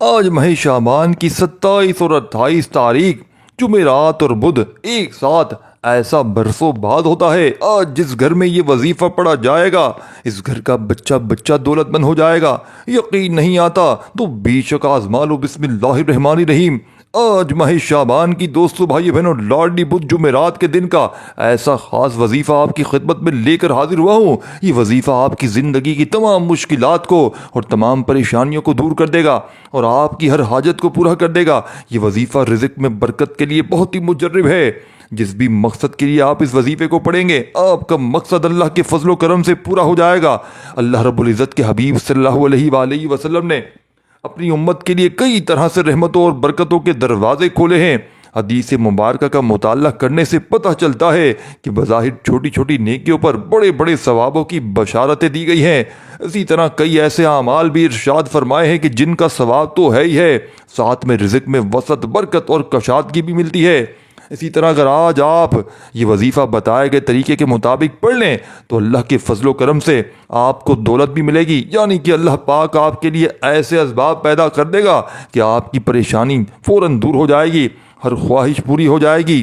آج ماہ شعبان کی 27 اور 28 تاریخ جمعرات اور بدھ ایک ساتھ ایسا برسوں بعد ہوتا ہے۔ آج جس گھر میں یہ وظیفہ پڑھا جائے گا اس گھر کا بچہ بچہ دولت مند ہو جائے گا۔ یقین نہیں آتا تو بے شک آزما لو۔ بسم اللہ الرحمن الرحیم۔ آج ماہ شعبان کی دوستو بھائی بہنوں لاڈلی بدھ جمعرات کے دن کا ایسا خاص وظیفہ آپ کی خدمت میں لے کر حاضر ہوا ہوں۔ یہ وظیفہ آپ کی زندگی کی تمام مشکلات کو اور تمام پریشانیوں کو دور کر دے گا اور آپ کی ہر حاجت کو پورا کر دے گا۔ یہ وظیفہ رزق میں برکت کے لیے بہت ہی مجرب ہے۔ جس بھی مقصد کے لیے آپ اس وظیفے کو پڑھیں گے آپ کا مقصد اللہ کے فضل و کرم سے پورا ہو جائے گا۔ اللہ رب العزت کے حبیب صلی اللہ علیہ وآلہ وسلم نے اپنی امت کے لیے کئی طرح سے رحمتوں اور برکتوں کے دروازے کھولے ہیں۔ حدیث مبارکہ کا مطالعہ کرنے سے پتہ چلتا ہے کہ بظاہر چھوٹی چھوٹی نیکیوں پر بڑے بڑے ثوابوں کی بشارتیں دی گئی ہیں۔ اسی طرح کئی ایسے اعمال بھی ارشاد فرمائے ہیں کہ جن کا ثواب تو ہے ہی ہے، ساتھ میں رزق میں وسعت، برکت اور کشادگی بھی ملتی ہے۔ اسی طرح اگر آج آپ یہ وظیفہ بتائے گئے طریقے کے مطابق پڑھ لیں تو اللہ کے فضل و کرم سے آپ کو دولت بھی ملے گی، یعنی کہ اللہ پاک آپ کے لیے ایسے اسباب پیدا کر دے گا کہ آپ کی پریشانی فوراً دور ہو جائے گی، ہر خواہش پوری ہو جائے گی۔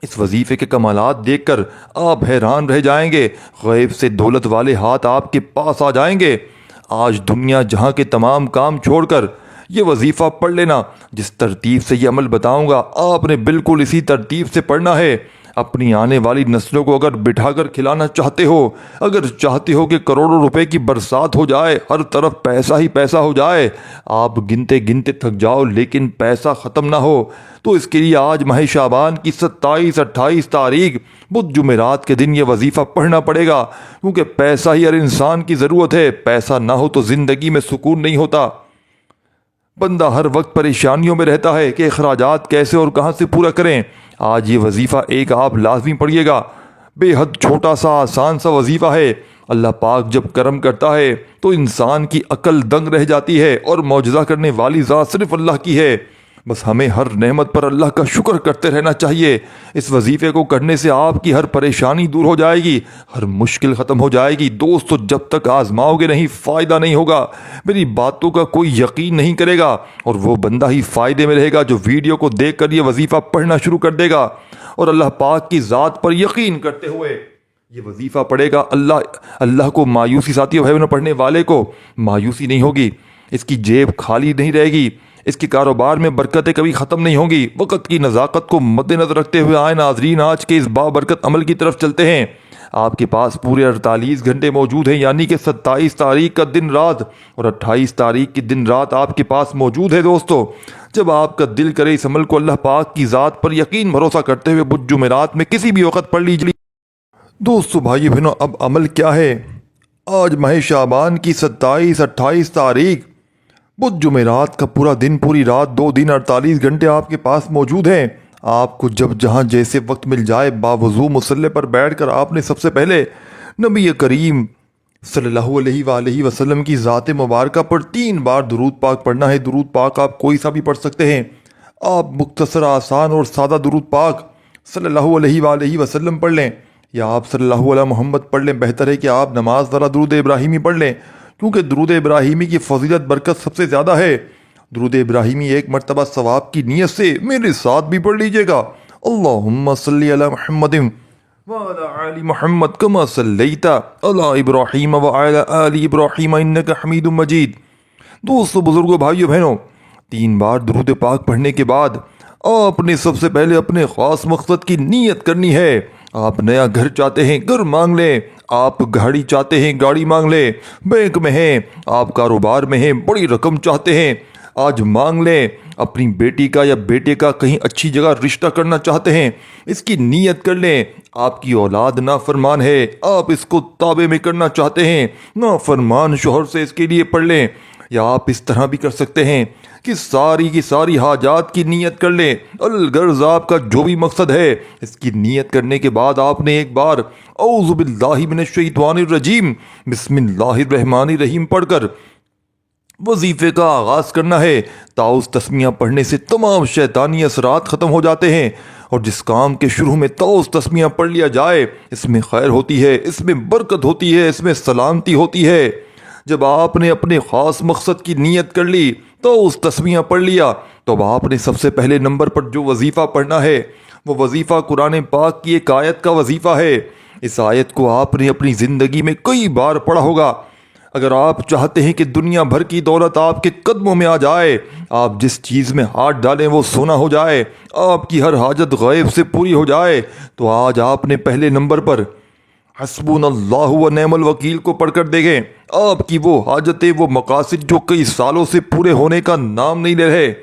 اس وظیفے کے کمالات دیکھ کر آپ حیران رہ جائیں گے۔ غیب سے دولت والے ہاتھ آپ کے پاس آ جائیں گے۔ آج دنیا جہاں کے تمام کام چھوڑ کر یہ وظیفہ پڑھ لینا۔ جس ترتیب سے یہ عمل بتاؤں گا آپ نے بالکل اسی ترتیب سے پڑھنا ہے۔ اپنی آنے والی نسلوں کو اگر بٹھا کر کھلانا چاہتے ہو، اگر چاہتے ہو کہ کروڑوں روپے کی برسات ہو جائے، ہر طرف پیسہ ہی پیسہ ہو جائے، آپ گنتے گنتے تھک جاؤ لیکن پیسہ ختم نہ ہو، تو اس کے لیے آج ماہ شعبان کی 27 28 تاریخ بدھ جمعرات کے دن یہ وظیفہ پڑھنا پڑے گا، کیونکہ پیسہ ہی ہر انسان کی ضرورت ہے۔ پیسہ نہ ہو تو زندگی میں سکون نہیں ہوتا۔ بندہ ہر وقت پریشانیوں میں رہتا ہے کہ اخراجات کیسے اور کہاں سے پورا کریں۔ آج یہ وظیفہ ایک آپ لازمی پڑھیے گا۔ بے حد چھوٹا سا آسان سا وظیفہ ہے۔ اللہ پاک جب کرم کرتا ہے تو انسان کی عقل دنگ رہ جاتی ہے، اور معجزہ کرنے والی ذات صرف اللہ کی ہے۔ بس ہمیں ہر نعمت پر اللہ کا شکر کرتے رہنا چاہیے۔ اس وظیفے کو کرنے سے آپ کی ہر پریشانی دور ہو جائے گی، ہر مشکل ختم ہو جائے گی۔ دوستو جب تک آزماؤ گے نہیں فائدہ نہیں ہوگا۔ میری باتوں کا کوئی یقین نہیں کرے گا، اور وہ بندہ ہی فائدے میں رہے گا جو ویڈیو کو دیکھ کر یہ وظیفہ پڑھنا شروع کر دے گا اور اللہ پاک کی ذات پر یقین کرتے ہوئے یہ وظیفہ پڑھے گا۔ اللہ کو مایوسی، ساتھیوں بھائیوں، پڑھنے والے کو مایوسی نہیں ہوگی، اس کی جیب خالی نہیں رہے گی، اس کے کاروبار میں برکتیں کبھی ختم نہیں ہوں گی۔ وقت کی نزاکت کو مد نظر رکھتے ہوئے آئے ناظرین آج کے اس بابرکت عمل کی طرف چلتے ہیں۔ آپ کے پاس پورے 48 گھنٹے موجود ہیں، یعنی کہ 27 تاریخ کا دن رات اور 28 تاریخ کی دن رات آپ کے پاس موجود ہے۔ دوستو جب آپ کا دل کرے اس عمل کو اللہ پاک کی ذات پر یقین بھروسہ کرتے ہوئے بدھ جمعرات میں کسی بھی وقت پڑھ لیجیے۔ دوستو بھائی بہنوں اب عمل کیا ہے؟ آج ماہ شعبان کی 27 28 تاریخ بدھ جمعرات کا پورا دن، پوری رات، 2 دن 48 گھنٹے آپ کے پاس موجود ہیں۔ آپ کو جب جہاں جیسے وقت مل جائے باوضو مصلی پر بیٹھ کر آپ نے سب سے پہلے نبی کریم صلی اللہ علیہ وآلہ وسلم کی ذات مبارکہ پر 3 بار درود پاک پڑھنا ہے۔ درود پاک آپ کوئی سا بھی پڑھ سکتے ہیں۔ آپ مختصر، آسان اور سادہ درود پاک صلی اللہ علیہ وآلہ وسلم پڑھ لیں، یا آپ صلی اللہ علیہ محمد پڑھ لیں۔ بہتر ہے کہ آپ نماز والا درود ابراہیمی پڑھ لیں، کیونکہ درود ابراہیمی کی فضیلت برکت سب سے زیادہ ہے۔ درود ابراہیمی ایک مرتبہ ثواب کی نیت سے میرے ساتھ بھی پڑھ لیجئے گا۔ اللہم صلی علی محمد وعلی آل محمد کما صلیت علی ابراہیم وعلی آل ابراہیم انک حمید مجید۔ دوستو، بزرگوں، بھائیو، بہنوں، 3 بار درود پاک پڑھنے کے بعد آپ نے سب سے پہلے اپنے خاص مقصد کی نیت کرنی ہے۔ آپ نیا گھر چاہتے ہیں، گھر مانگ لیں۔ آپ گاڑی چاہتے ہیں، گاڑی مانگ لیں۔ بینک میں ہیں، آپ کاروبار میں ہیں، بڑی رقم چاہتے ہیں، آج مانگ لیں۔ اپنی بیٹی کا یا بیٹے کا کہیں اچھی جگہ رشتہ کرنا چاہتے ہیں، اس کی نیت کر لیں۔ آپ کی اولاد نافرمان ہے، آپ اس کو تابع میں کرنا چاہتے ہیں، نافرمان شوہر سے اس کے لیے پڑھ لیں۔ یا آپ اس طرح بھی کر سکتے ہیں کہ ساری کی ساری حاجات کی نیت کر لیں۔ الغرض آپ کا جو بھی مقصد ہے اس کی نیت کرنے کے بعد آپ نے ایک بار اعوذ باللہ من الشیطان الرجیم بسم اللہ الرحمن الرحیم پڑھ کر وظیفے کا آغاز کرنا ہے۔ تعوذ تسمیہ پڑھنے سے تمام شیطانی اثرات ختم ہو جاتے ہیں، اور جس کام کے شروع میں تعوذ تسمیہ پڑھ لیا جائے اس میں خیر ہوتی ہے، اس میں برکت ہوتی ہے، اس میں سلامتی ہوتی ہے۔ جب آپ نے اپنے خاص مقصد کی نیت کر لی تو اس تسمیہ پڑھ لیا، تو اب آپ نے سب سے پہلے نمبر پر جو وظیفہ پڑھنا ہے وہ وظیفہ قرآن پاک کی ایک آیت کا وظیفہ ہے۔ اس آیت کو آپ نے اپنی زندگی میں کئی بار پڑھا ہوگا۔ اگر آپ چاہتے ہیں کہ دنیا بھر کی دولت آپ کے قدموں میں آ جائے، آپ جس چیز میں ہاتھ ڈالیں وہ سونا ہو جائے، آپ کی ہر حاجت غیب سے پوری ہو جائے، تو آج آپ نے پہلے نمبر پر حسبنا اللہ و نعم الوکیل کو پڑھ کر دیکھیں۔ آپ کی وہ حاجتیں، وہ مقاصد جو کئی سالوں سے پورے ہونے کا نام نہیں لے رہے،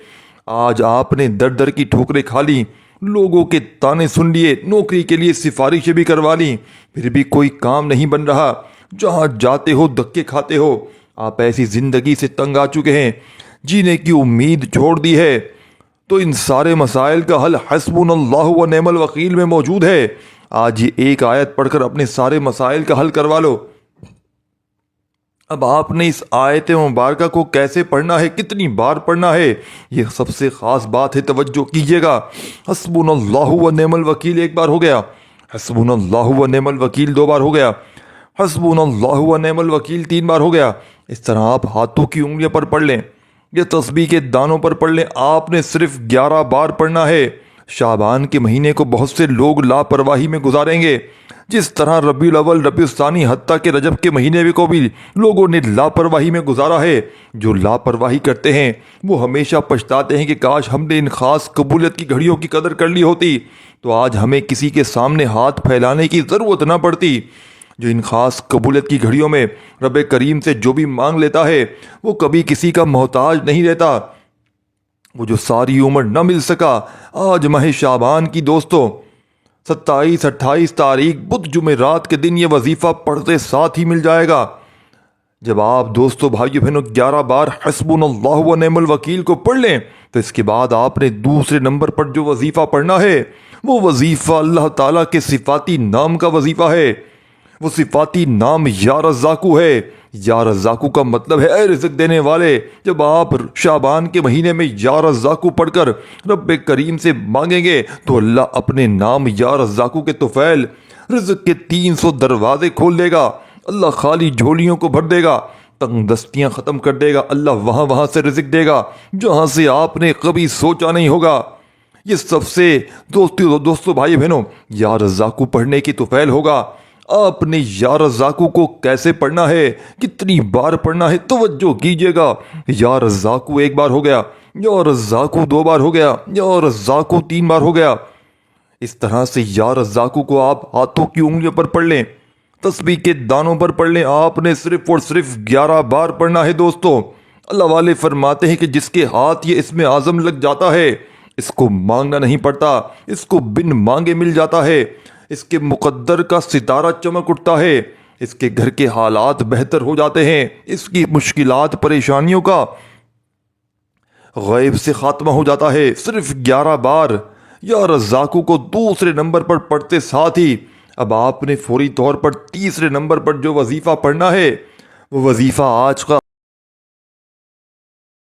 آج آپ نے در در کی ٹھوکریں کھا لی، لوگوں کے تانے سن لیے، نوکری کے لیے سفارشیں بھی کروا لی، پھر بھی کوئی کام نہیں بن رہا، جہاں جاتے ہو دھکے کھاتے ہو۔ آپ ایسی زندگی سے تنگ آ چکے ہیں، جینے کی امید چھوڑ دی ہے، تو ان سارے مسائل کا حل حسبنا اللہ و نعم الوکیل میں موجود ہے۔ آج یہ ایک آیت پڑھ کر اپنے سارے مسائل کا حل کروا لو۔ اب آپ نے اس آیت مبارکہ کو کیسے پڑھنا ہے، کتنی بار پڑھنا ہے، یہ سب سے خاص بات ہے، توجہ کیجئے گا۔ حسبنا اللہ و نعم الوکیل ایک بار ہو گیا، حسبنا اللہ و نعم الوکیل دو بار ہو گیا، حسبنا اللہ و نعم الوکیل تین بار ہو گیا۔ اس طرح آپ ہاتھوں کی انگلیوں پر پڑھ لیں، یہ تسبیح کے دانوں پر پڑھ لیں۔ آپ نے صرف 11 بار پڑھنا ہے۔ شعبان کے مہینے کو بہت سے لوگ لاپرواہی میں گزاریں گے، جس طرح ربیع الاول، ربیع الثانی، حتیٰ کہ رجب کے مہینے کو بھی لوگوں نے لاپرواہی میں گزارا ہے۔ جو لاپرواہی کرتے ہیں وہ ہمیشہ پچھتاتے ہیں کہ کاش ہم نے ان خاص قبولیت کی گھڑیوں کی قدر کر لی ہوتی، تو آج ہمیں کسی کے سامنے ہاتھ پھیلانے کی ضرورت نہ پڑتی۔ جو ان خاص قبولیت کی گھڑیوں میں رب کریم سے جو بھی مانگ لیتا ہے وہ کبھی کسی کا محتاج نہیں رہتا۔ وہ جو ساری عمر نہ مل سکا، آج ماہ شعبان کی دوستوں 27 28 تاریخ بدھ جمعرات کے دن یہ وظیفہ پڑھتے ساتھ ہی مل جائے گا۔ جب آپ دوستو بھائیو بہنوں 11 بار حسبنا اللہ و نعم الوکیل کو پڑھ لیں تو اس کے بعد آپ نے دوسرے نمبر پر جو وظیفہ پڑھنا ہے وہ وظیفہ اللہ تعالیٰ کے صفاتی نام کا وظیفہ ہے۔ وہ صفاتی نام یا رزاقو ہے۔ یا رزاقو کا مطلب ہے اے رزق دینے والے۔ جب آپ شعبان کے مہینے میں یا رزاقو پڑھ کر رب کریم سے مانگیں گے تو اللہ اپنے نام یا رزاقو کے طفیل رزق کے 300 دروازے کھول دے گا۔ اللہ خالی جھولیوں کو بھر دے گا، تنگ دستیاں ختم کر دے گا۔ اللہ وہاں سے رزق دے گا جہاں سے آپ نے کبھی سوچا نہیں ہوگا۔ یہ سب سے دوستو بھائی بہنوں یا رزاقو پڑھنے کی طفیل ہوگا۔ آپ نے یا رزاقو کو کیسے پڑھنا ہے، کتنی بار پڑھنا ہے، توجہ کیجئے گا۔ یا رزاقو ایک بار ہو گیا، یا رزاقو دو بار ہو گیا، یا رزاقو تین بار ہو گیا۔ اس طرح سے یا رزاقو کو آپ ہاتھوں کی انگلیوں پر پڑھ لیں، تسبیح کے دانوں پر پڑھ لیں۔ آپ نے صرف اور صرف 11 بار پڑھنا ہے دوستو۔ اللہ والے فرماتے ہیں کہ جس کے ہاتھ یہ اسم اعظم لگ جاتا ہے اس کو مانگنا نہیں پڑتا، اس کو بن مانگے مل جاتا ہے، اس کے مقدر کا ستارہ چمک اٹھتا ہے، اس کے گھر کے حالات بہتر ہو جاتے ہیں، اس کی مشکلات پریشانیوں کا غیب سے خاتمہ ہو جاتا ہے۔ صرف 11 بار یا رزاقو کو دوسرے نمبر پر پڑھتے ساتھ ہی اب آپ نے فوری طور پر تیسرے نمبر پر جو وظیفہ پڑھنا ہے وہ وظیفہ آج کا